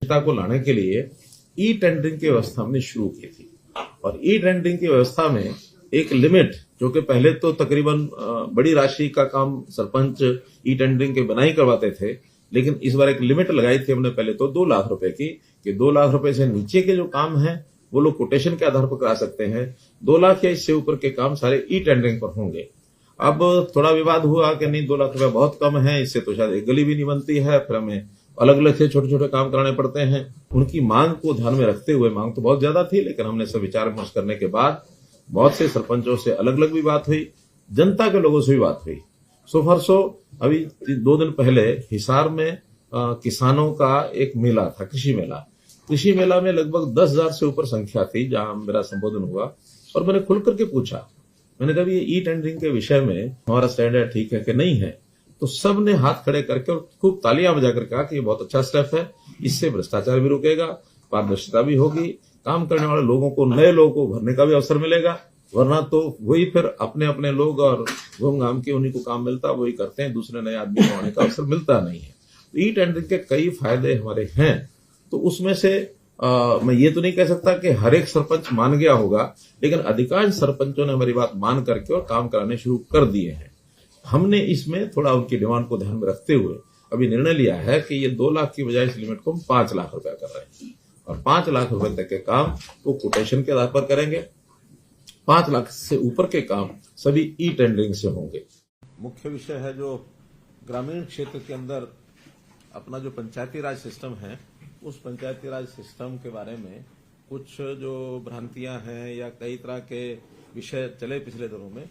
को लाने के लिए ई टेंडरिंग की व्यवस्था हमने शुरू की थी। और ई टेंडरिंग की व्यवस्था में एक लिमिट, जो कि पहले तो तकरीबन बड़ी राशि का काम सरपंच ई टेंडरिंग के बिना ही करवाते थे, लेकिन इस बार एक लिमिट लगाई थी हमने पहले तो 2 लाख रुपए की, कि 2 लाख रुपए से नीचे के जो काम है वो लोग कोटेशन के आधार पर करा सकते हैं। 2 लाख या इससे ऊपर के काम सारे ई टेंडरिंग पर होंगे। अब थोड़ा विवाद हुआ कि नहीं 2 लाख रुपए बहुत कम है, इससे तो शायद एक गली भी नहीं बनती है, फिर हमें अलग अलग से छोटे छोटे काम कराने पड़ते हैं। उनकी मांग को ध्यान में रखते हुए, मांग तो बहुत ज्यादा थी, लेकिन हमने सब विचार विमर्श करने के बाद बहुत से सरपंचों से अलग अलग भी बात हुई, जनता के लोगों से भी बात हुई। सो फॉर सो अभी 2 दिन पहले हिसार में किसानों का एक मेला था, कृषि मेला। कृषि मेला में लगभग 10,000 से ऊपर संख्या थी जहां मेरा संबोधन हुआ, और मैंने खुल करके पूछा, मैंने कहा ये ई टेंडरिंग के विषय में हमारा स्टैंडर्ड ठीक है कि नहीं है? तो सब ने हाथ खड़े करके और खूब तालियां बजाकर कहा कि ये बहुत अच्छा स्टेप है, इससे भ्रष्टाचार भी रुकेगा, पारदर्शिता भी होगी, काम करने वाले लोगों को, नए लोगों को भरने का भी अवसर मिलेगा, वरना तो वही फिर अपने अपने लोग और घूम घाम के उन्हीं को काम मिलता, वही करते हैं, दूसरे नए आदमी को आने का अवसर मिलता नहीं है। तो ई टेंडरिंग के कई फायदे हमारे हैं। तो उसमें से मैं ये तो नहीं कह सकता कि हर एक सरपंच मान गया होगा, लेकिन अधिकांश सरपंचों ने हमारी बात मान करके और काम कराने शुरू कर दिए हैं। हमने इसमें थोड़ा उनकी डिमांड को ध्यान में रखते हुए अभी निर्णय लिया है कि ये 2 लाख की बजाय इस लिमिट को हम 5 लाख रुपया कर रहे हैं, और 5 लाख रुपए तक के काम वो कोटेशन के आधार पर करेंगे। 5 लाख से ऊपर के काम सभी ई टेंडरिंग से होंगे। मुख्य विषय है जो ग्रामीण क्षेत्र के अंदर अपना जो पंचायती राज सिस्टम है, उस पंचायती राज सिस्टम के बारे में कुछ जो भ्रांतियां हैं या कई तरह के विषय चले पिछले दिनों में,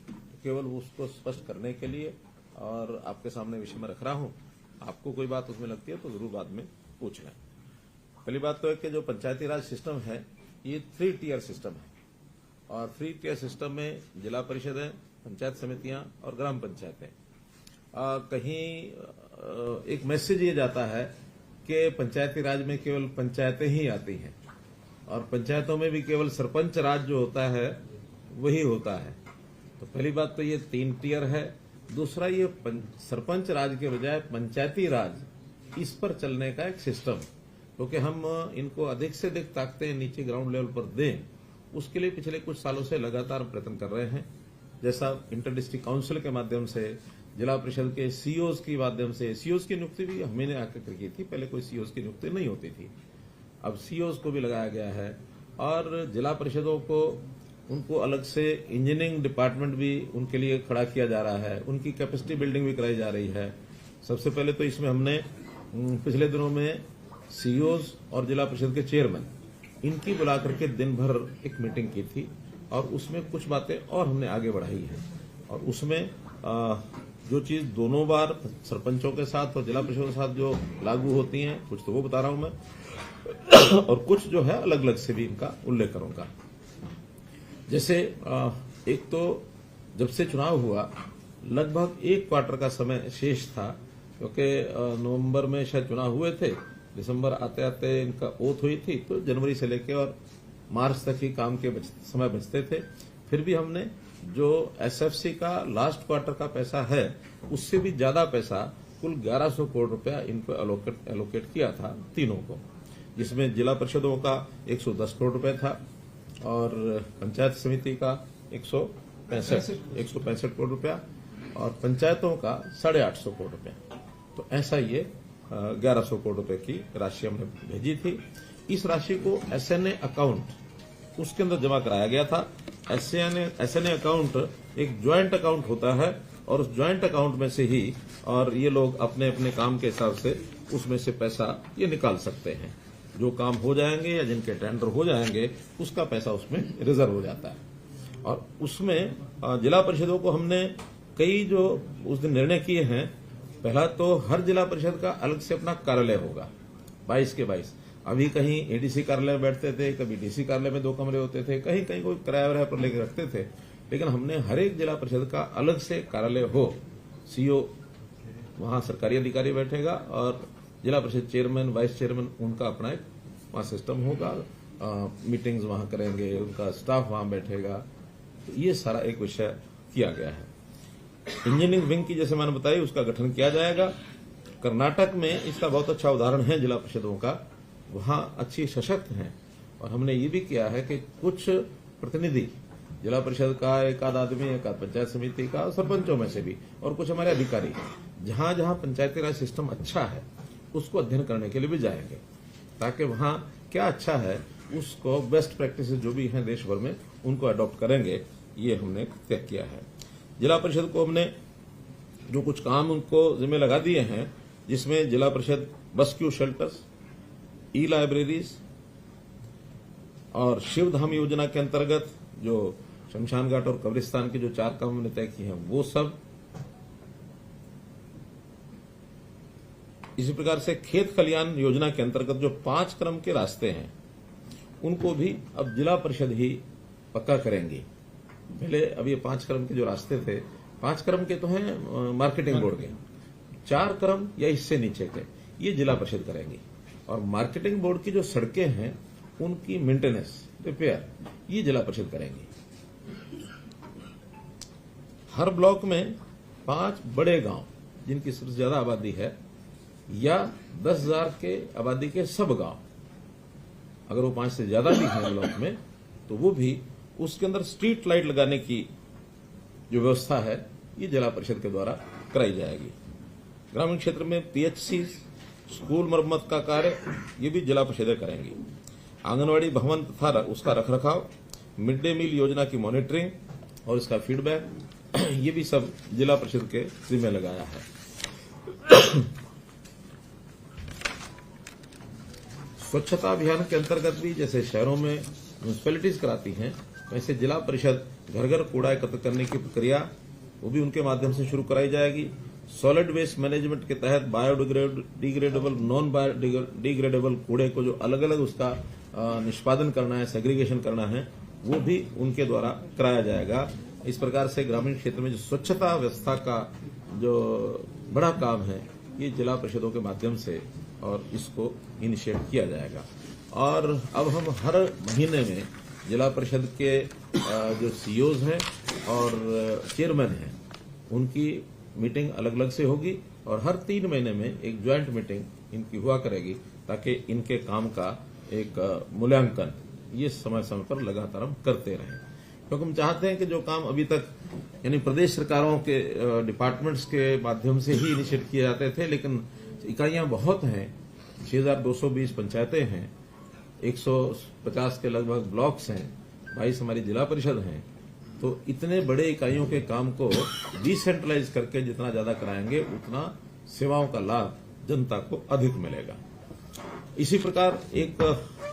केवल उसको स्पष्ट करने के लिए और आपके सामने विषय में रख रहा हूं। आपको कोई बात उसमें लगती है तो जरूर बाद में पूछ लें। पहली बात तो है कि जो पंचायती राज सिस्टम है ये 3 टियर सिस्टम है, और 3 टियर सिस्टम में जिला परिषदें, पंचायत समितियां और ग्राम पंचायतें। कहीं एक मैसेज ये जाता है कि पंचायती राज में केवल पंचायतें ही आती हैं, और पंचायतों में भी केवल सरपंच राज जो होता है वही होता है। तो पहली बात तो ये 3 टियर है। दूसरा, ये सरपंच राज के बजाय पंचायती राज, इस पर चलने का एक सिस्टम, क्योंकि हम इनको अधिक से अधिक ताकतें नीचे ग्राउंड लेवल पर दें, उसके लिए पिछले कुछ सालों से लगातार प्रयत्न कर रहे हैं। जैसा इंटर डिस्ट्रिक्ट काउंसिल के माध्यम से, जिला परिषद के सीओज के माध्यम से, सीओज की नियुक्ति भी हमने आकर की थी, पहले कोई सीओज की नियुक्ति नहीं होती थी, अब सीओज को भी लगाया गया है। और जिला परिषदों को, उनको अलग से इंजीनियरिंग डिपार्टमेंट भी उनके लिए खड़ा किया जा रहा है, उनकी कैपेसिटी बिल्डिंग भी कराई जा रही है। सबसे पहले तो इसमें हमने पिछले दिनों में सीओज और जिला परिषद के चेयरमैन, इनकी बुला करके दिन भर एक मीटिंग की थी, और उसमें कुछ बातें और हमने आगे बढ़ाई है। और उसमें जो चीज दोनों बार सरपंचों के साथ और जिला परिषद के साथ जो लागू होती हैं, कुछ तो वो बता रहा हूं मैं, और कुछ जो है अलग अलग से भी इनका उल्लेख करूंगा। जैसे एक तो जब से चुनाव हुआ लगभग 1 क्वार्टर का समय शेष था, क्योंकि नवंबर में शायद चुनाव हुए थे, दिसंबर आते आते इनका ओथ हुई थी, तो जनवरी से लेकर और मार्च तक ही काम के समय बचते थे। फिर भी हमने जो एसएफसी का लास्ट क्वार्टर का पैसा है, उससे भी ज्यादा पैसा, कुल 1100 करोड़ रुपया इनको एलोकेट किया था तीनों को, जिसमें जिला परिषदों का 110 करोड़ रुपए था, और पंचायत समिति का 165 करोड़ रुपया, और पंचायतों का 850 करोड़ रुपया। तो ऐसा ये 1100 करोड़ रुपए की राशि हमने भेजी थी। इस राशि को एसएनए अकाउंट, उसके अंदर जमा कराया गया था। एसएनए अकाउंट एक ज्वाइंट अकाउंट होता है, और उस ज्वाइंट अकाउंट में से ही और ये लोग अपने अपने काम के हिसाब से उसमें से पैसा ये निकाल सकते हैं। जो काम हो जाएंगे या जिनके टेंडर हो जाएंगे, उसका पैसा उसमें रिजर्व हो जाता है। और उसमें जिला परिषदों को हमने कई जो उस दिन निर्णय किए हैं, पहला तो हर जिला परिषद का अलग से अपना कार्यालय होगा, 22 के 22। अभी कहीं एडीसी कार्यालय में बैठते थे, कभी डीसी कार्यालय में 2 कमरे होते थे, कहीं कहीं कोई किराया पर लेकर रखते थे, लेकिन हमने हर एक जिला परिषद का अलग से कार्यालय हो, सीओ वहां सरकारी अधिकारी बैठेगा, और जिला परिषद चेयरमैन, वाइस चेयरमैन, उनका अपना एक वहां सिस्टम होगा, मीटिंग्स वहां करेंगे, उनका स्टाफ वहां बैठेगा। तो ये सारा एक विषय किया गया है। इंजीनियरिंग विंग की जैसे मैंने बताई, उसका गठन किया जाएगा। कर्नाटक में इसका बहुत अच्छा उदाहरण है जिला परिषदों का, वहां अच्छी सशक्त हैं। और हमने ये भी किया है कि कुछ प्रतिनिधि जिला परिषद का, एक आध आदमी, एक आध पंचायत समिति का, सरपंचों में से भी, और कुछ हमारे अधिकारी जहां जहां पंचायती राज सिस्टम अच्छा है उसको अध्ययन करने के लिए भी जाएंगे, ताकि वहां क्या अच्छा है उसको बेस्ट प्रैक्टिस जो भी हैं देश भर में उनको अडॉप्ट करेंगे। ये हमने तय किया है। जिला परिषद को हमने जो कुछ काम उनको जिम्मे लगा दिए हैं, जिसमें जिला परिषद रेस्क्यू शेल्टर्स, ई लाइब्रेरीज और शिवधाम योजना के अंतर्गत जो शमशान घाट और कब्रिस्तान के जो 4 काम हमने तय किए हैं वो सब, इसी प्रकार से खेत खलियान योजना के अंतर्गत जो 5 क्रम के रास्ते हैं उनको भी अब जिला परिषद ही पक्का करेंगी। पहले अब ये 5 क्रम के जो रास्ते थे, 5 क्रम के तो हैं मार्केटिंग बोर्ड के, 4 क्रम या इससे नीचे के ये जिला परिषद करेंगी। और मार्केटिंग बोर्ड की जो सड़कें हैं उनकी मेंटेनेंस, रिपेयर ये जिला परिषद करेंगी। हर ब्लॉक में 5 बड़े गांव जिनकी सबसे ज्यादा आबादी है या 10,000 के आबादी के सब गांव, अगर वो 5 से ज्यादा भी हैं ब्लॉक में तो वो भी उसके अंदर स्ट्रीट लाइट लगाने की जो व्यवस्था है ये जिला परिषद के द्वारा कराई जाएगी। ग्रामीण क्षेत्र में पीएचसी, स्कूल मरम्मत का कार्य ये भी जिला परिषदें करेंगी। आंगनवाड़ी भवन तथा उसका रखरखाव, मिड डे मील योजना की मॉनिटरिंग और इसका फीडबैक ये भी सब जिला परिषद के जिम्मे लगाया है। स्वच्छता अभियान के अंतर्गत भी जैसे शहरों में म्यूनिसिपैलिटीज कराती हैं, वैसे जिला परिषद घर घर कूड़ा एकत्र करने की प्रक्रिया वो भी उनके माध्यम से शुरू कराई जाएगी। सॉलिड वेस्ट मैनेजमेंट के तहत बायोडिग्रेडेबल, नॉन बायोडिग्रेडेबल कूड़े को जो अलग अलग उसका निष्पादन करना है, सेग्रीगेशन करना है, वो भी उनके द्वारा कराया जाएगा। इस प्रकार से ग्रामीण क्षेत्र में जो स्वच्छता व्यवस्था का जो बड़ा काम है ये जिला परिषदों के माध्यम से और इसको इनिशिएट किया जाएगा। और अब हम हर महीने में जिला परिषद के जो सीईओज हैं और चेयरमैन हैं उनकी मीटिंग अलग अलग से होगी और हर 3 महीने में एक ज्वाइंट मीटिंग इनकी हुआ करेगी, ताकि इनके काम का एक मूल्यांकन ये समय समय पर लगातार हम करते रहें। क्योंकि हम चाहते हैं कि जो काम अभी तक यानी प्रदेश सरकारों के डिपार्टमेंट्स के माध्यम से ही इनिशिएट किए जाते थे, लेकिन इकाइयां बहुत हैं, 6,220 पंचायतें हैं, 150 के लगभग ब्लॉक्स हैं, 22 हमारी जिला परिषद हैं, तो इतने बड़े इकाइयों के काम को डिसेंट्रलाइज करके जितना ज्यादा कराएंगे उतना सेवाओं का लाभ जनता को अधिक मिलेगा। इसी प्रकार एक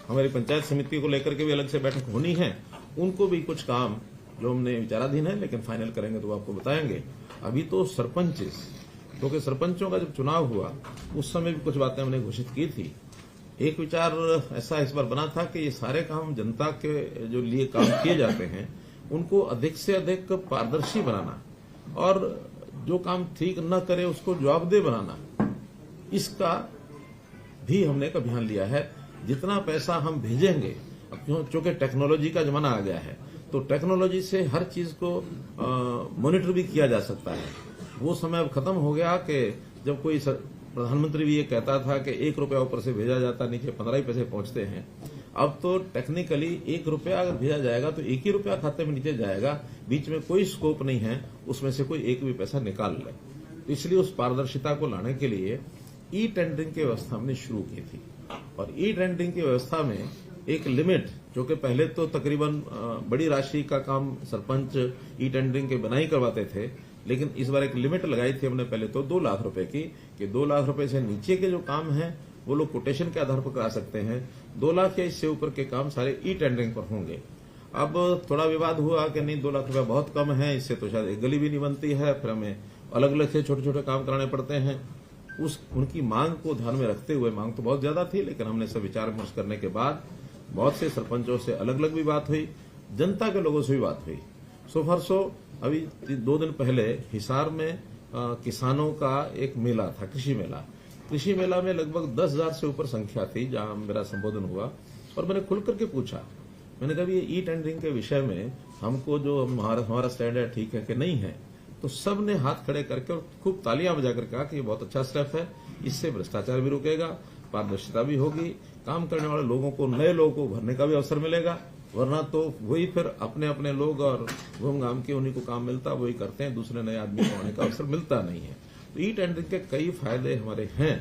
हमारी पंचायत समिति को लेकर के भी अलग से बैठक होनी है, उनको भी कुछ काम जो हमने विचाराधीन है लेकिन फाइनल करेंगे तो आपको बताएंगे। अभी तो क्योंकि सरपंचों का जब चुनाव हुआ उस समय भी कुछ बातें हमने घोषित की थी। एक विचार ऐसा इस बार बना था कि ये सारे काम जनता के जो लिए काम किए जाते हैं उनको अधिक से अधिक पारदर्शी बनाना और जो काम ठीक न करे उसको जवाबदेह बनाना, इसका भी हमने एक अभियान लिया है। जितना पैसा हम भेजेंगे, अब चूंकि टेक्नोलॉजी का जमाना आ गया है तो टेक्नोलॉजी से हर चीज को मॉनिटर भी किया जा सकता है। वो समय अब खत्म हो गया कि जब कोई प्रधानमंत्री भी ये कहता था कि 1 रुपया ऊपर से भेजा जाता, नीचे 15 ही पैसे पहुंचते हैं। अब तो टेक्निकली 1 रुपया अगर भेजा जाएगा तो 1 ही रुपया खाते में नीचे जाएगा, बीच में कोई स्कोप नहीं है उसमें से कोई एक भी पैसा निकाल ले। तो इसलिए उस पारदर्शिता को लाने के लिए ई टेंडरिंग की व्यवस्था हमने शुरू की थी। और ई टेंडरिंग की व्यवस्था में एक लिमिट, जो कि पहले तो तकरीबन बड़ी राशि का काम सरपंच ई टेंडरिंग के बना ही करवाते थे, लेकिन इस बार एक लिमिट लगाई थी हमने पहले तो 2 लाख रुपए की, कि 2 लाख रुपए से नीचे के जो काम हैं वो लोग कोटेशन के आधार पर करा सकते हैं, 2 लाख या इससे ऊपर के काम सारे ई टेंडरिंग पर होंगे। अब थोड़ा विवाद हुआ कि नहीं 2 लाख रुपया बहुत कम है, इससे तो शायद एक गली भी नहीं बनती है, फिर हमें अलग अलग से छोटे छोटे काम कराने पड़ते हैं। उनकी मांग को ध्यान में रखते हुए, मांग तो बहुत ज्यादा थी लेकिन हमने सब विचार विमर्श करने के बाद बहुत से सरपंचों से अलग अलग भी बात हुई, जनता के लोगों से भी बात हुई। सो फॉर सो अभी 2 दिन पहले हिसार में किसानों का एक मेला था, कृषि मेला में लगभग 10,000 से ऊपर संख्या थी जहां मेरा संबोधन हुआ। और मैंने खुल करके पूछा, मैंने कहा ये ई टेंडरिंग के विषय में हमको जो हमारा स्टैंड है ठीक है कि नहीं है, तो सब ने हाथ खड़े करके और खूब तालियां बजाकर कहा कि ये बहुत अच्छा स्टेप है, इससे भ्रष्टाचार भी रुकेगा, पारदर्शिता भी होगी, काम करने वाले लोगों को, नए लोगों को भरने का भी अवसर मिलेगा, वरना तो वही फिर अपने अपने लोग और घूम घाम के उन्हीं को काम मिलता, वही करते हैं, दूसरे नए आदमी को आने का अवसर मिलता नहीं है। तो ई टेंडरिंग के कई फायदे हमारे हैं।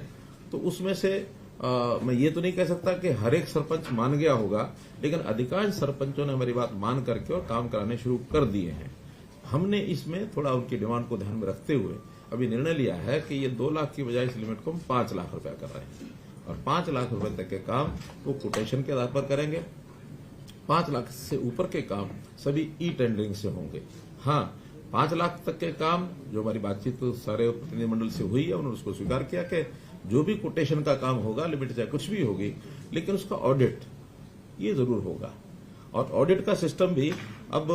तो उसमें से मैं ये तो नहीं कह सकता कि हर एक सरपंच मान गया होगा, लेकिन अधिकांश सरपंचों ने हमारी बात मान करके और काम कराने शुरू कर दिए हैं। हमने इसमें थोड़ा उनकी डिमांड को ध्यान में रखते हुए अभी निर्णय लिया है कि ये 2 लाख की बजाय इस लिमिट को हम 5 लाख रुपया कर रहे हैं, और 5 लाख रुपए तक के काम वो कोटेशन के आधार पर करेंगे। 5 लाख से ऊपर के काम सभी ई टेंडरिंग से होंगे। हाँ, 5 लाख तक के काम जो हमारी बातचीत तो सारे प्रतिनिधिमंडल से हुई है, उन्होंने उसको स्वीकार किया कि जो भी कोटेशन का काम होगा, लिमिट चाहे कुछ भी होगी, लेकिन उसका ऑडिट ये जरूर होगा। और ऑडिट का सिस्टम भी अब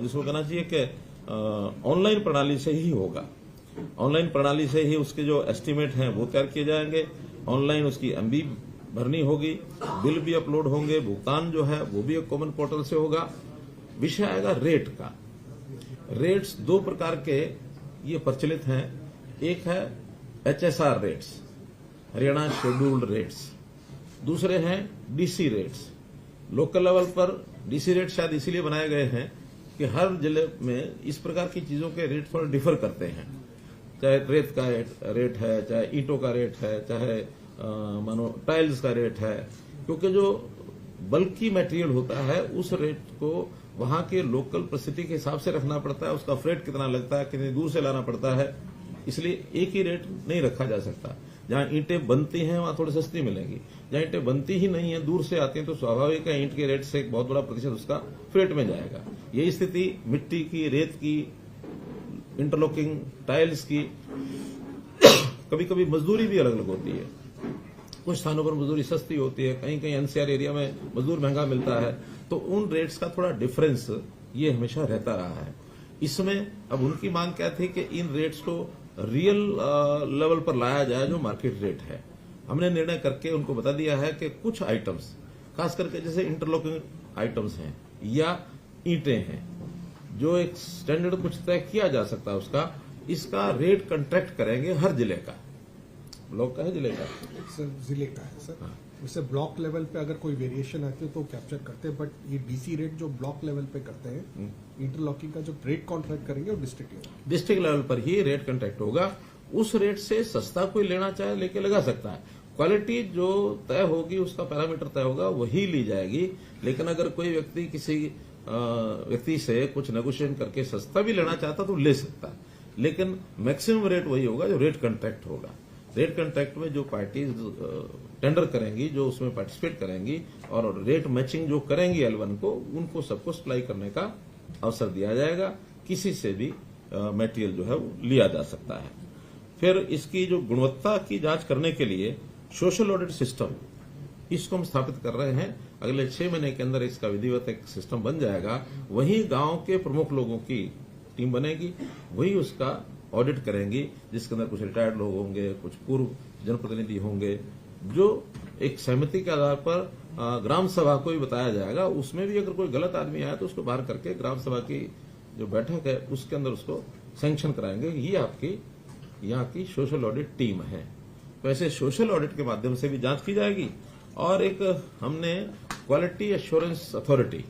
जिसको कहना चाहिए कि ऑनलाइन प्रणाली से ही होगा। ऑनलाइन प्रणाली से ही उसके जो एस्टीमेट हैं वो तैयार किए जाएंगे, ऑनलाइन उसकी एमबी भरनी होगी, बिल भी अपलोड होंगे, भुगतान जो है वो भी एक कॉमन पोर्टल से होगा। विषय आएगा रेट का। रेट्स 2 प्रकार के ये प्रचलित हैं। एक है HSR rates, Haryana scheduled rates, दूसरे हैं डीसी रेट्स। लोकल लेवल पर डीसी रेट शायद इसीलिए बनाए गए हैं कि हर जिले में इस प्रकार की चीजों के रेट थोड़ा डिफर करते हैं, चाहे रेत का रेट है, चाहे ईंटों का रेट है, चाहे मानो टाइल्स का रेट है, क्योंकि जो बल्कि मटेरियल होता है उस रेट को वहां के लोकल परिस्थिति के हिसाब से रखना पड़ता है। उसका फ्रेट कितना लगता है, कितनी दूर से लाना पड़ता है, इसलिए एक ही रेट नहीं रखा जा सकता। जहां ईंटें बनती हैं वहां थोड़ी सस्ती मिलेगी, जहां ईंटें बनती ही नहीं है, दूर से आती हैं, तो स्वाभाविक है ईंट के रेट से एक बहुत बड़ा प्रतिशत उसका फ्रेट में जाएगा। यही स्थिति मिट्टी की, रेत की, इंटरलॉकिंग टाइल्स की, कभी कभी मजदूरी भी अलग अलग होती है। कुछ स्थानों पर मजदूरी सस्ती होती है, कहीं कहीं एनसीआर एरिया में मजदूर महंगा मिलता है, तो उन रेट्स का थोड़ा डिफरेंस ये हमेशा रहता रहा है। इसमें अब उनकी मांग क्या थी कि इन रेट्स को रियल लेवल पर लाया जाए जो मार्केट रेट है। हमने निर्णय करके उनको बता दिया है कि कुछ आइटम्स, खास करके जैसे इंटरलॉकिंग आइटम्स हैं या ईंटें हैं, जो एक स्टैंडर्ड कुछ तय किया जा सकता है उसका, इसका रेट कंट्रैक्ट करेंगे हर जिले का। ब्लॉक का है, जिले का सर, जिले का है सर। उससे ब्लॉक लेवल पे अगर कोई वेरिएशन आती है तो कैप्चर करते हैं, बट ये डीसी रेट जो ब्लॉक लेवल पे करते हैं, इंटरलॉकिंग का जो रेट कॉन्ट्रैक्ट करेंगे वो डिस्ट्रिक्ट लेवल पर ही रेट कॉन्ट्रैक्ट होगा। उस रेट से सस्ता कोई लेना चाहे लेके लगा सकता है। क्वालिटी जो तय होगी, उसका पैरामीटर तय होगा, वही ली जाएगी। लेकिन अगर कोई व्यक्ति किसी व्यक्ति से कुछ नेगोशिएशन करके सस्ता भी लेना चाहता तो ले सकता है, लेकिन मैक्सिमम रेट वही होगा जो रेट कॉन्ट्रैक्ट होगा। रेट कॉन्ट्रैक्ट में जो पार्टीज टेंडर करेंगी, जो उसमें पार्टिसिपेट करेंगी और रेट मैचिंग जो करेंगी L1 को, उनको सबको सप्लाई करने का अवसर दिया जाएगा। किसी से भी मटेरियल जो है वो लिया जा सकता है। फिर इसकी जो गुणवत्ता की जांच करने के लिए सोशल ऑडिट सिस्टम, इसको हम स्थापित कर रहे हैं। अगले 6 महीने के अंदर इसका विधिवत एक सिस्टम बन जाएगा। वही गांव के प्रमुख लोगों की टीम बनेगी, वही उसका ऑडिट करेंगी, जिसके अंदर कुछ रिटायर्ड लोग होंगे, कुछ पूर्व जनप्रतिनिधि होंगे, जो एक सहमति के आधार पर ग्राम सभा को भी बताया जाएगा। उसमें भी अगर कोई गलत आदमी आया तो उसको बाहर करके ग्राम सभा की जो बैठक है उसके अंदर उसको सैंक्शन कराएंगे। ये आपकी यहाँ की सोशल ऑडिट टीम है। तो ऐसे सोशल ऑडिट के माध्यम से भी जांच की जाएगी। और एक हमने क्वालिटी एश्योरेंस अथॉरिटी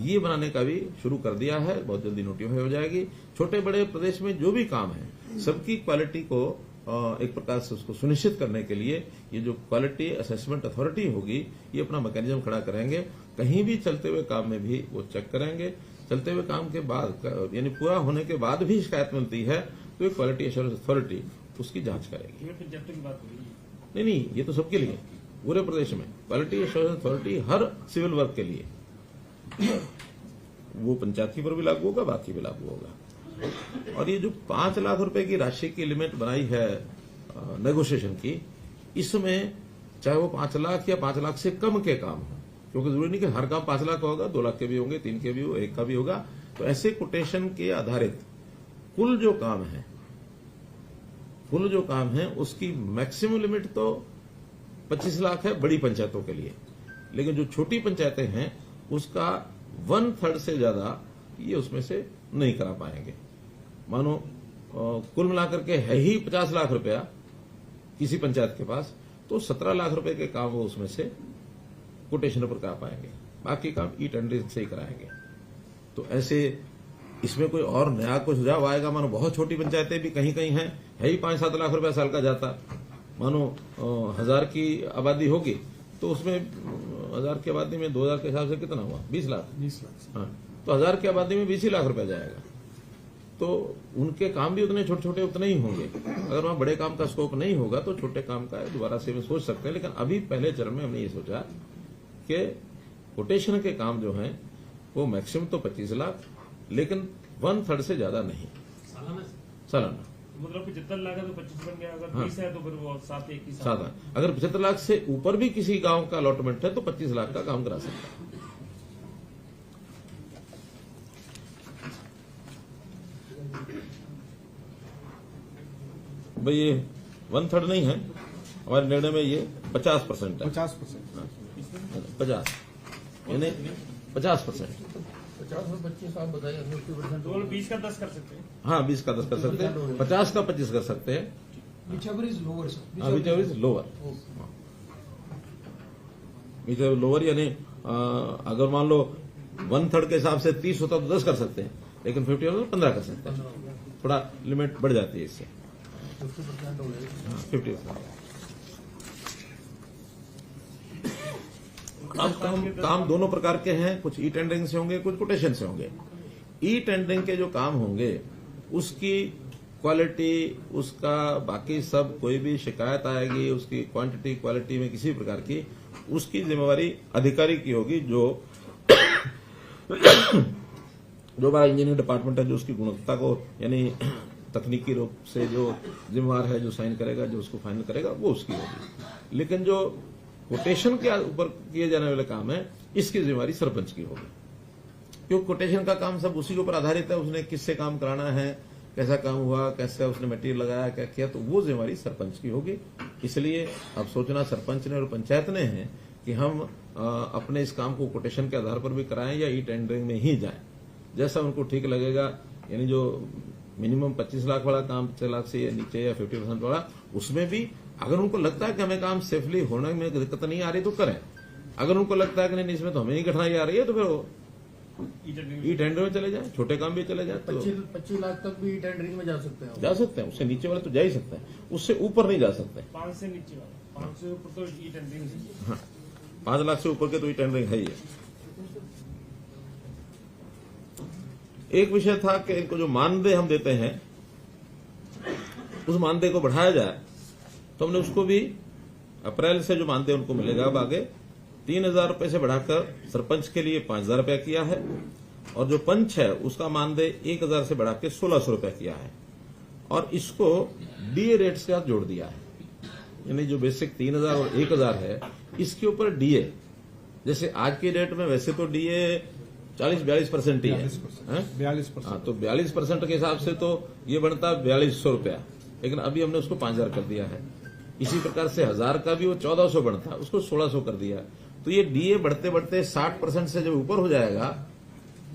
ये बनाने का भी शुरू कर दिया है, बहुत जल्दी नोटिफाई हो जाएगी। छोटे बड़े प्रदेश में जो भी काम है, सबकी क्वालिटी को एक प्रकार से उसको सुनिश्चित करने के लिए ये जो क्वालिटी असेसमेंट अथॉरिटी होगी, ये अपना मैकेनिज्म खड़ा करेंगे। कहीं भी चलते हुए काम में भी वो चेक करेंगे। चलते हुए काम के बाद, यानी पूरा होने के बाद भी शिकायत मिलती है तो ये क्वालिटी एश्योरेंस अथॉरिटी उसकी जांच करेगी। नहीं, ये तो सबके लिए, पूरे प्रदेश में क्वालिटी एश्योरेंस अथॉरिटी हर सिविल वर्क के लिए, वो पंचायती पर भी लागू होगा, बाकी भी लागू होगा। और ये जो 5 लाख रुपए की राशि की लिमिट बनाई है नेगोशिएशन की, इसमें चाहे वो 5 लाख या 5 लाख से कम के काम हो, क्योंकि जरूरी नहीं कि हर काम 5 लाख का होगा, 2 लाख के भी होंगे, 3 के भी हो, 1 का भी होगा। तो ऐसे कोटेशन के आधारित कुल जो काम है उसकी मैक्सिमम लिमिट तो 25 लाख है बड़ी पंचायतों के लिए, लेकिन जो छोटी पंचायतें हैं उसका 1/3 से ज्यादा ये उसमें से नहीं करा पाएंगे। मानो कुल मिलाकर के है ही 50 लाख रुपया किसी पंचायत के पास, तो 17 लाख रुपए के काम वो उसमें से कोटेशन पर करा पाएंगे, बाकी काम ई टेंडरिंग से ही कराएंगे। तो ऐसे इसमें कोई और नया कोई सुझाव आएगा? मानो बहुत छोटी पंचायतें भी कहीं कहीं हैं, है ही 5-7 लाख रुपया साल का जाता। मानो 1000 की आबादी होगी तो उसमें 1000 की आबादी में 2000 के हिसाब से कितना हुआ? 20 लाख। 20 लाख। हाँ, तो 1000 की आबादी में 20 लाख रुपया जाएगा। तो उनके काम भी उतने छोटे छोटे उतने ही होंगे। अगर वहां बड़े काम का स्कोप नहीं होगा तो छोटे काम का दोबारा से भी सोच सकते हैं। लेकिन अभी पहले चरण में हमने ये सोचा कि कोटेशन के काम जो हैं वो मैक्सिमम तो 25 लाख, लेकिन 1/3 से ज्यादा नहीं सालाना। मतलब 75 लाख है तो 25 बन गया, अगर 20 है तो फिर वो 7-1 की सालाना। अगर 75 लाख से ऊपर भी किसी गांव का अलॉटमेंट है तो 25 लाख का काम करा सकता है। भाई ये 1/3 नहीं है, हमारे निर्णय में ये 50% है। 50%। 50 यानी 50%। 50 में 25 आप बताइए, 50%। तो 20 का 10 कर सकते हैं। हाँ, 20 का 10 कर सकते हैं, 50 का 25 कर सकते हैं। Whichever is lower, sir. Which is lower. Which is lower यानी अगर मान लो 1/3 के हिसाब से 30 होता तो 10 कर सकते हैं, लेकिन 50 होता तो 15 कर सकते हैं। थोड़ा लिमिट बढ़ जाती है इससे। 50% हो गया। 50%। अब काम दोनों प्रकार के हैं, कुछ ई टेंडरिंग से होंगे, कुछ कोटेशन से होंगे। ई टेंडरिंग के जो काम होंगे उसकी क्वालिटी, उसका बाकी सब कोई भी शिकायत आएगी, उसकी क्वांटिटी क्वालिटी में किसी प्रकार की, उसकी जिम्मेवारी अधिकारी की होगी। जो हमारा इंजीनियरिंग डिपार्टमेंट है जो उसकी गुणवत्ता को यानी तकनीकी रूप से जो जिम्मेवार है, जो साइन करेगा, जो उसको फाइनल करेगा, वो उसकी होगी। लेकिन जो कोटेशन के ऊपर किए जाने वाले काम है इसकी जिम्मेवारी सरपंच की होगी, क्योंकि कोटेशन का काम सब उसी के ऊपर आधारित है। उसने किससे काम कराना है, कैसा काम हुआ, कैसे उसने मटेरियल लगाया, क्या किया, तो वो जिम्मेवारी सरपंच की होगी। इसलिए अब सोचना सरपंच ने और पंचायत ने है कि हम अपने इस काम को कोटेशन के आधार पर भी कराएं या ई टेंडरिंग में ही जाएं, जैसा उनको ठीक लगेगा। यानी जो मिनिमम 25 लाख वाला काम 6 लाख से नीचे या 50% वाला, उसमें भी अगर उनको लगता है कि हमें काम सेफली होने में दिक्कत नहीं आ रही तो करें। अगर उनको लगता है कि नहीं इसमें तो हमें ही कठिनाई आ रही है तो फिर वो ई टेंडर में चले जाए, छोटे काम भी चले जाए। तो 25 लाख तक भी टेंडरिंग में जा सकते हैं। जा सकते हैं, उससे नीचे वाले तो जा ही सकते हैं, उससे ऊपर नहीं जा सकते। 5 से नीचे वाला, 5 से ऊपर तो ई टेंडरिंग है। हाँ, 5 लाख से ऊपर के तो ई टेंडरिंग है ही है। एक विषय था कि इनको जो मानदेय हम देते हैं उस मानदेय को बढ़ाया जाए, तो हमने उसको भी अप्रैल से जो मानदेय उनको मिलेगा अब आगे 3000 रुपए से बढ़ाकर सरपंच के लिए 5000 रुपया किया है, और जो पंच है उसका मानदेय 1000 से बढ़ा के 1600 रुपया किया है, और इसको डीए रेट से साथ जोड़ दिया है। यानी जो बेसिक 3000 और 1000 है इसके ऊपर डीए, जैसे आज की डेट में वैसे तो डीए 40-42% ही है, 42%। हाँ, तो 42% के हिसाब से तो ये बनता 4200 रुपया, लेकिन अभी हमने उसको 5000 कर दिया है। इसी प्रकार से 1000 का भी वो 1400 बनता, उसको 1600 कर दिया। तो ये डीए बढ़ते बढ़ते 60% से जब ऊपर हो जाएगा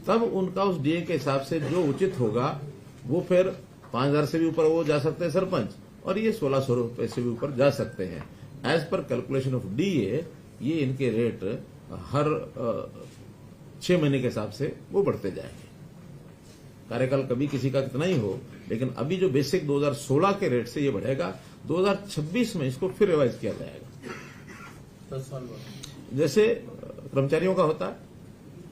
तब उनका उस डीए के हिसाब से जो उचित होगा वो फिर 5000 से भी ऊपर वो जा सकते हैं सरपंच, और ये 1600 रुपए से भी ऊपर जा सकते हैं। As per calculation of DA ये इनके रेट हर 6 महीने के हिसाब से वो बढ़ते जाएंगे। कार्यकाल कभी किसी का कितना ही हो, लेकिन अभी जो बेसिक 2016 के रेट से ये बढ़ेगा, 2026 में इसको फिर रिवाइज किया जाएगा। 10 साल बाद जैसे कर्मचारियों का होता है,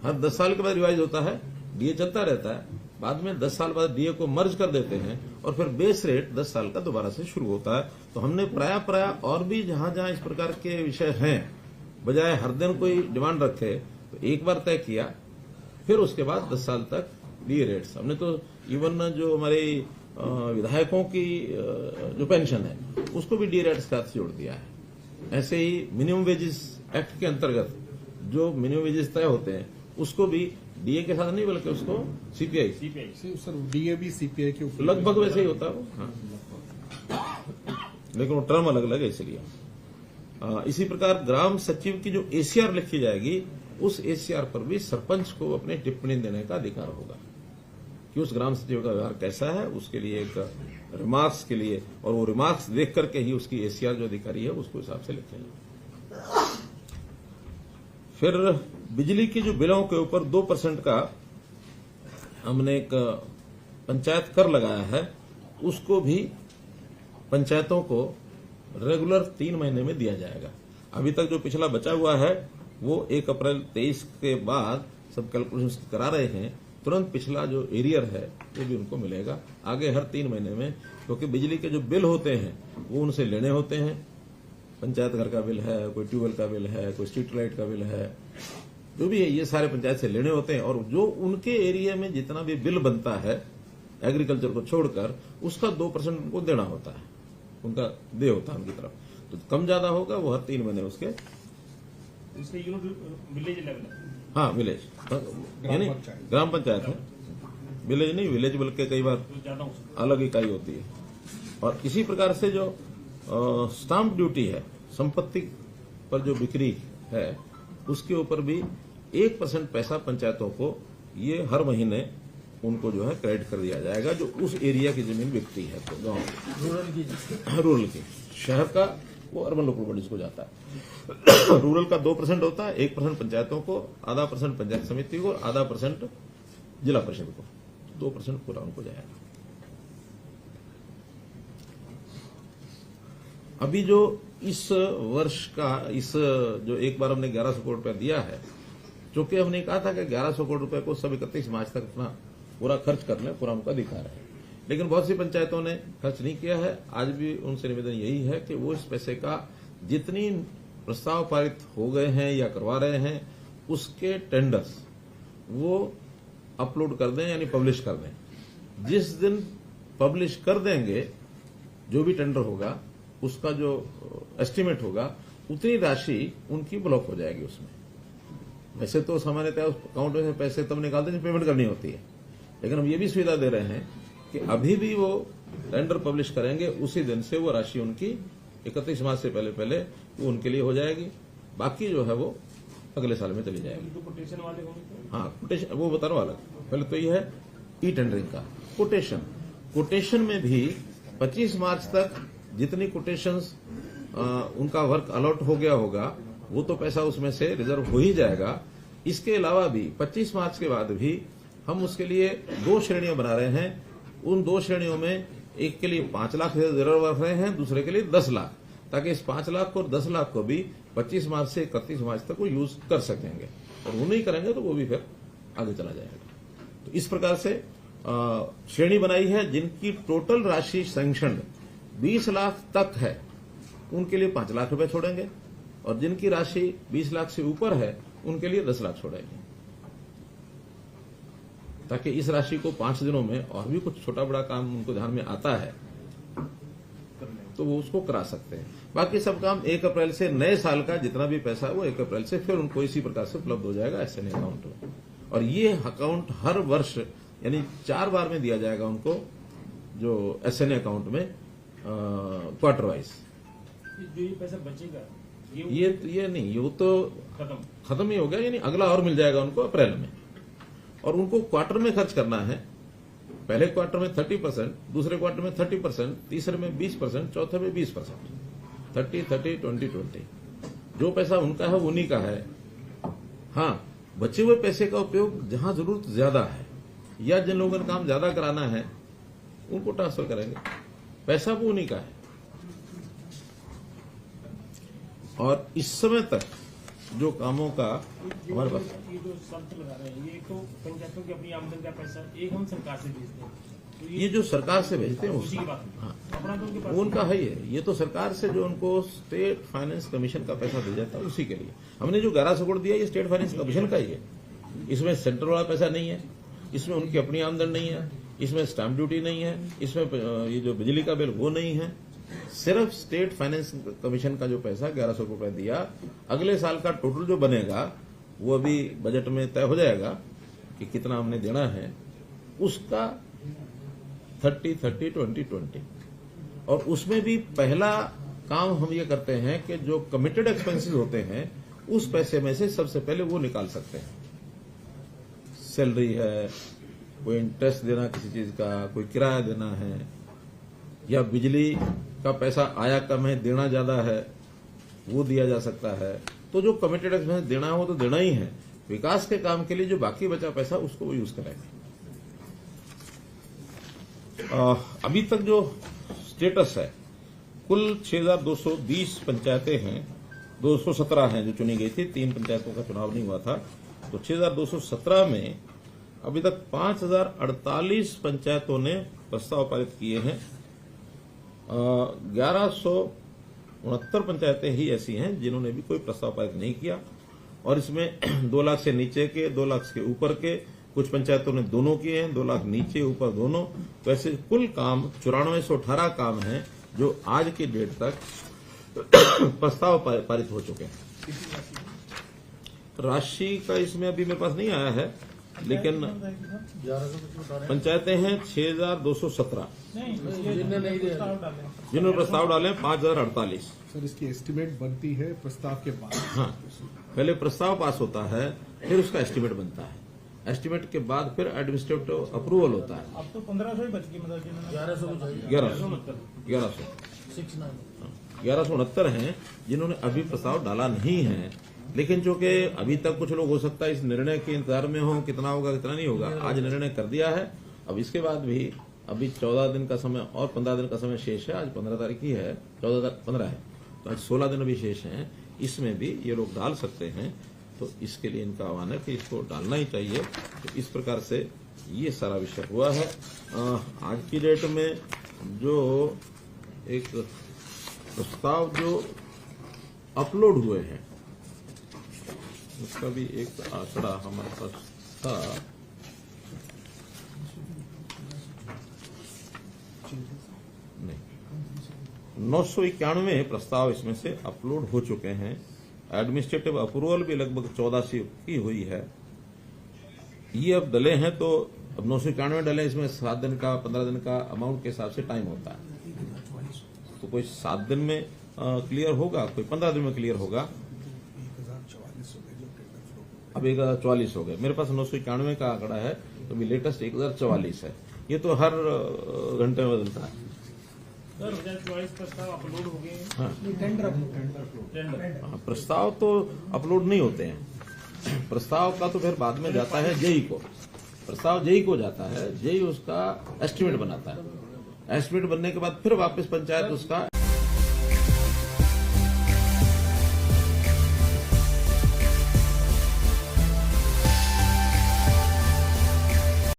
हर 10 साल के बाद रिवाइज होता है, डीए चलता रहता है, बाद में 10 साल बाद डीए को मर्ज कर देते हैं और फिर बेस रेट 10 साल का दोबारा से शुरू होता है। तो हमने प्राय और भी जहां जहां इस प्रकार के विषय हैं, बजाय हर दिन कोई डिमांड रखे तो एक बार तय किया, फिर उसके बाद 10 साल तक डीए रेट्स। हमने तो इवन जो हमारे विधायकों की जो पेंशन है उसको भी डीए रेट्स के साथ जोड़ दिया है। ऐसे ही मिनिमम वेजेस एक्ट के अंतर्गत जो मिनिमम वेजेस तय होते हैं उसको भी डीए के साथ नहीं बल्कि उसको सीपीआई सर डीए भी सीपीआई के ऊपर लगभग वैसे ही होता है वो। हाँ। लेकिन वो टर्म अलग अलग है इसलिए। इसी प्रकार ग्राम सचिव की जो एसीआर लिखी जाएगी उस एसीआर पर भी सरपंच को अपने टिप्पणी देने का अधिकार होगा कि उस ग्राम सचिव का व्यवहार कैसा है, उसके लिए एक रिमार्क्स के लिए, और वो रिमार्क्स देख करके ही उसकी एसीआर जो अधिकारी है उसको हिसाब से लिखेंगे। फिर बिजली की जो बिलों के ऊपर 2% का हमने एक पंचायत कर लगाया है, उसको भी पंचायतों को रेगुलर 3 महीने में दिया जाएगा। अभी तक जो पिछला बचा हुआ है वो 1 अप्रैल 23 के बाद सब कैलकुलेशन करा रहे हैं, तुरंत पिछला जो एरियर है वो भी उनको मिलेगा आगे हर 3 महीने में, क्योंकि बिजली के जो बिल होते हैं वो उनसे लेने होते हैं। पंचायत घर का बिल है, कोई ट्यूबवेल का बिल है, कोई स्ट्रीट लाइट का बिल है, जो भी है ये सारे पंचायत से लेने होते हैं, और जो उनके एरिया में जितना भी बिल बनता है एग्रीकल्चर को छोड़कर उसका 2% उनको देना होता है, उनका दे होता है उनकी तरफ। तो कम ज्यादा होगा वो हर 3 महीने उसके, इसका यूनिट विलेज लेवल है। हाँ विलेज यानी ग्राम पंचायत है, विलेज नहीं, विलेज बल्कि कई बार तो ज्यादा हो सकता अलग इकाई होती है। और इसी प्रकार से जो स्टाम्प ड्यूटी है, संपत्ति पर जो बिक्री है उसके ऊपर भी 1% पैसा पंचायतों को ये हर महीने उनको जो है क्रेडिट कर दिया जाएगा, जो उस एरिया की जमीन बिकती है। तो गांव रूरल की, शहर का वो अर्बन लोकल बॉडीज को जाता है। रूरल का 2% होता है, 1% पंचायतों को, आधा % पंचायत समिति को, आधा % जिला परिषद को, 2% पूरा उनको जाएगा। अभी जो इस वर्ष का इस जो एक बार हमने 1100 करोड़ रुपया दिया है, जो कि हमने कहा था कि 1100 करोड़ रुपए को सब 31 मार्च तक अपना पूरा खर्च कर लें, पूरा उनका अधिकार है, लेकिन बहुत सी पंचायतों ने खर्च नहीं किया है। आज भी उनसे निवेदन यही है कि वो इस पैसे का जितनी प्रस्ताव पारित हो गए हैं या करवा रहे हैं उसके टेंडर्स वो अपलोड कर दें, यानी पब्लिश कर दें। जिस दिन पब्लिश कर देंगे जो भी टेंडर होगा उसका जो एस्टीमेट होगा उतनी राशि उनकी ब्लॉक हो जाएगी उसमें। वैसे तो सामान्यतः उस अकाउंट में से पैसे तब निकालते हैं पेमेंट करनी होती है, लेकिन हम ये भी सुविधा दे रहे हैं कि अभी भी वो टेंडर पब्लिश करेंगे उसी दिन से वो राशि उनकी 31 मार्च से पहले वो उनके लिए हो जाएगी, बाकी जो है वो अगले साल में चली जाएगी। जो कोटेशन वाले होंगे तो हाँ कोटेशन वो बता रहा हूं अलग। पहले तो ये है ई टेंडरिंग का कोटेशन में भी 25 मार्च तक जितनी कोटेशंस उनका वर्क अलॉट हो गया होगा वो तो पैसा उसमें से रिजर्व हो ही जाएगा। इसके अलावा भी 25 मार्च के बाद भी हम उसके लिए 2 श्रेणियां बना रहे हैं। उन 2 श्रेणियों में एक के लिए 5 लाख रिजर्व रख रहे हैं, दूसरे के लिए 10 लाख, ताकि इस 5 लाख और 10 लाख को भी 25 मार्च से 31 मार्च तक वो यूज कर सकेंगे, और वो नहीं करेंगे तो वो भी फिर आगे चला जाएगा। तो इस प्रकार से श्रेणी बनाई है। जिनकी टोटल राशि सैंक्शन 20 लाख तक है उनके लिए 5 लाख रुपए छोड़ेंगे, और जिनकी राशि 20 लाख से ऊपर है उनके लिए 10 लाख छोड़ेंगे, ताकि इस राशि को 5 दिनों में और भी कुछ छोटा बड़ा काम उनको ध्यान में आता है तो वो उसको करा सकते हैं। बाकी सब काम 1 अप्रैल से नए साल का जितना भी पैसा है वो 1 अप्रैल से फिर उनको इसी प्रकार से उपलब्ध हो जाएगा एसएनए अकाउंट में। और ये अकाउंट हर वर्ष यानी 4 बार में दिया जाएगा उनको, जो एसएनए अकाउंट में क्वार्टर वाइज। जो ये पैसा बचेगा ये नहीं, ये तो खत्म ही हो गया, यानी अगला और मिल जाएगा उनको अप्रैल में। और उनको क्वार्टर में खर्च करना है, पहले क्वार्टर में 30%, दूसरे क्वार्टर में 30%, तीसरे में 20%, चौथे में 20%, 30-30-20-20। जो पैसा उनका है वो उन्हीं का है। हाँ, बचे हुए पैसे का उपयोग जहां जरूरत ज्यादा है या जिन लोगों ने काम ज्यादा कराना है उनको ट्रांसफर करेंगे, पैसा वो उन्हीं का है। और इस समय तक जो कामों का हमारे पास ये जो शर्त लगा रहे हैं, ये तो पंचायतों की अपनी आमदनी का पैसा एक हम सरकार से भेजते हैं, तो ये जो सरकार से भेजते हैं उसी की बात है। हाँ, अपना तो उनके पास वो उनका है ही है। ये तो सरकार से जो उनको स्टेट फाइनेंस कमीशन का पैसा दिया जाता है उसी के लिए। हमने जो 1100 करोड़ दिया ये स्टेट फाइनेंस कमीशन का ही है, इसमें सेंट्रल वाला पैसा नहीं है, इसमें उनकी अपनी आमदनी नहीं है, इसमें स्टैंप ड्यूटी नहीं है, इसमें ये जो बिजली का बिल वो नहीं है, सिर्फ स्टेट फाइनेंस कमीशन का जो पैसा 1100 रुपए दिया। अगले साल का टोटल जो बनेगा वो अभी बजट में तय हो जाएगा कि कितना हमने देना है, उसका 30-30-20-20। और उसमें भी पहला काम हम ये करते हैं कि जो कमिटेड एक्सपेंसेस होते हैं उस पैसे में से सबसे पहले वो निकाल सकते हैं। सैलरी है, कोई इंटरेस्ट देना किसी चीज का, कोई किराया देना है, या बिजली का पैसा आया कम है, देना ज्यादा है, वो दिया जा सकता है। तो जो कमिटेड एक्सपेंस देना है वो तो देना ही है। विकास के काम के लिए जो बाकी बचा पैसा उसको वो यूज करेंगे। अभी तक जो स्टेटस है, कुल 6,220 पंचायतें हैं, 217 हैं जो चुनी गई थी, 3 पंचायतों का चुनाव नहीं हुआ था। तो 6,217 में अभी तक 5,048 पंचायतों ने प्रस्ताव पारित किए हैं। 1169 पंचायतें ही ऐसी हैं जिन्होंने भी कोई प्रस्ताव पारित नहीं किया, और इसमें 2 लाख से नीचे के, 2 लाख के ऊपर के, कुछ पंचायतों ने दोनों किए हैं, 2 लाख नीचे ऊपर दोनों। तो ऐसे कुल काम 9418 काम हैं जो आज की डेट तक प्रस्ताव पारित हो चुके हैं। राशि का इसमें अभी मेरे पास नहीं आया है, लेकिन 1100 पंचायतें हैं 6,217 जिन्होंने प्रस्ताव डाले 5,048। सर इसकी एस्टिमेट बनती है प्रस्ताव के बाद। हाँ, पहले प्रस्ताव पास होता है, फिर उसका एस्टिमेट बनता है। एस्टिमेट के बाद फिर एडमिनिस्ट्रेटिव अप्रूवल होता है। अब तो 1500 ही बच गई, मतलब 1100 को चाहिए 1169 हैं जिन्होंने अभी प्रस्ताव डाला नहीं है। लेकिन चूंकि अभी तक कुछ लोग हो सकता है इस निर्णय के इंतजार में हो, कितना होगा कितना नहीं होगा। आज निर्णय कर दिया है, अब इसके बाद भी अभी 14 दिन का समय और 15 दिन का समय शेष है। आज 15 तारीख ही है, 15 है, तो आज 16 दिन अभी शेष हैं। इसमें भी ये लोग डाल सकते हैं, तो इसके लिए इनका आह्वान है कि इसको डालना ही चाहिए। तो इस प्रकार से ये सारा विषय हुआ है। आज की डेट में जो एक प्रस्ताव जो अपलोड हुए हैं उसका भी एक आंकड़ा हमारे पास था। नहीं, 991 प्रस्ताव इसमें से अपलोड हो चुके हैं। एडमिनिस्ट्रेटिव अप्रूवल भी लगभग 1400 की हुई है। ये अब डले हैं, तो अब 991 डले, इसमें 7 दिन का 15 दिन का अमाउंट के हिसाब से टाइम होता है। तो कोई 7 दिन में क्लियर होगा, कोई 15 दिन में क्लियर होगा। 1044 हो गए जो टेंडर फ्लो। अब 1044 हो गए। मेरे पास 991 का आंकड़ा है, तो अभी लेटेस्ट 1044 है। ये तो हर घंटे में बदलता है। सर 2024 प्रस्ताव अपलोड हो गए हैं। हाँ, टेंडर हाँ, प्रस्ताव तो अपलोड नहीं होते हैं। प्रस्ताव का तो फिर बाद में जाता है जेई को। प्रस्ताव जेई को जाता है, जेई उसका एस्टिमेट बनाता है। एस्टिमेट बनने के बाद फिर वापस पंचायत उसका